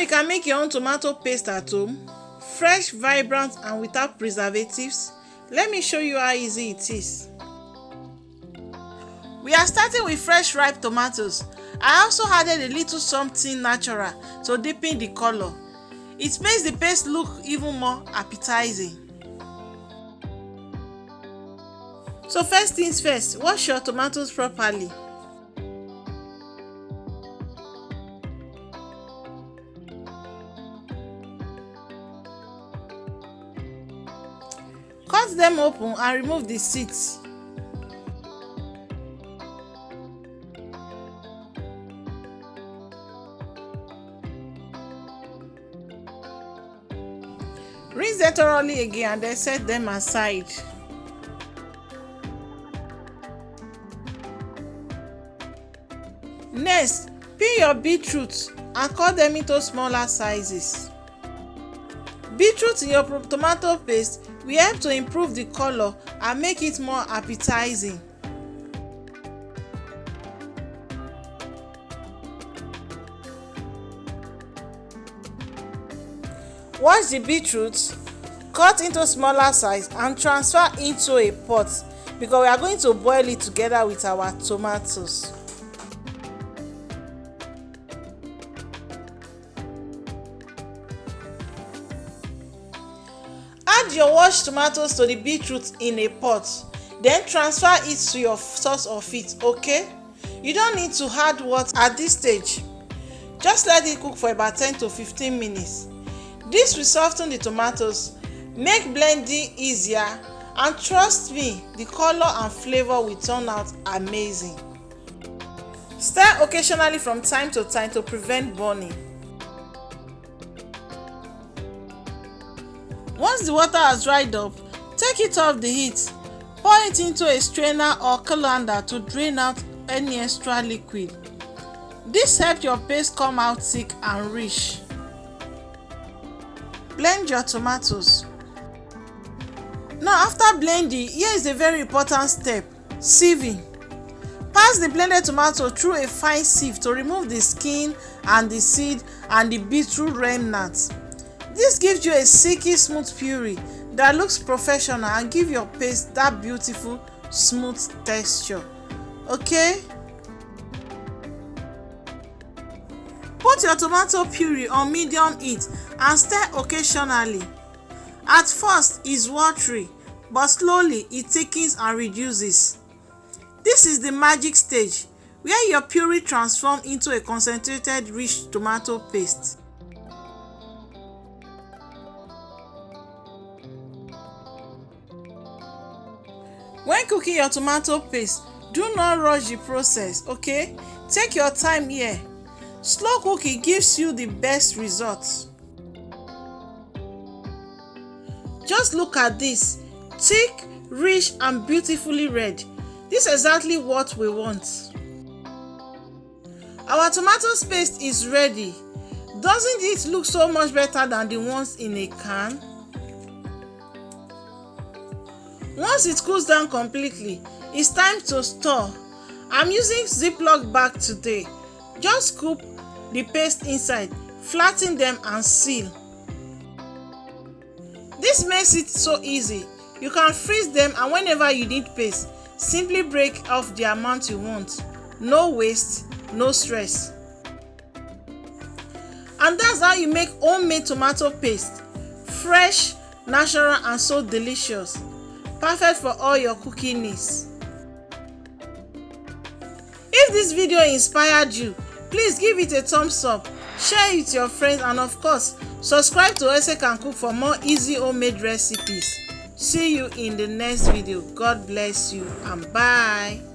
you can make your own tomato paste at home, fresh, vibrant and without preservatives. Let me show you how easy it is. We are starting with fresh ripe tomatoes. I also added a little something natural to deepen the color. It makes the paste look even more appetizing. So first things first, wash your tomatoes properly. Cut them open and remove the seeds. Rinse them thoroughly again and then set them aside. Next, peel your beetroot and cut them into smaller sizes. Beetroot in your tomato paste will help to improve the color and make it more appetizing. Wash the beetroot, cut into smaller size and transfer into a pot because we are going to boil it together with our tomatoes. Add your washed tomatoes to the beetroot in a pot, then transfer it to your sauce of it, okay? You don't need to add water at this stage. Just let it cook for about 10 to 15 minutes. This will soften the tomatoes, make blending easier, and trust me, the color and flavor will turn out amazing. Stir occasionally from time to time to prevent burning. Once the water has dried up, take it off the heat. Pour it into a strainer or colander to drain out any extra liquid. This helps your paste come out thick and rich. Blend your tomatoes. Now after blending, here is a very important step, sieving. Pass the blended tomato through a fine sieve to remove the skin and the seed and the beetroot remnants. This gives you a silky smooth puree that looks professional and gives your paste that beautiful smooth texture. Okay? Put your tomato puree on medium heat and stir occasionally. At first it's watery, but slowly it thickens and reduces. This is the magic stage where your puree transforms into a concentrated rich tomato paste. When cooking your tomato paste, do not rush the process, okay? Take your time here. Slow cooking gives you the best results. Just look at this, thick, rich and beautifully red. This is exactly what we want. Our tomato paste is ready. Doesn't it look so much better than the ones in a can? Once it cools down completely, it's time to store. I'm using Ziploc bag today. Just scoop the paste inside, flatten them and seal. This makes it so easy. You can freeze them and whenever you need paste, simply break off the amount you want. No waste, no stress. And that's how you make homemade tomato paste. Fresh, natural and so delicious. Perfect for all your cooking needs. If this video inspired you, please give it a thumbs up, share it with your friends and of course, subscribe to Ese Can Cook for more easy homemade recipes. See you in the next video. God bless you and bye.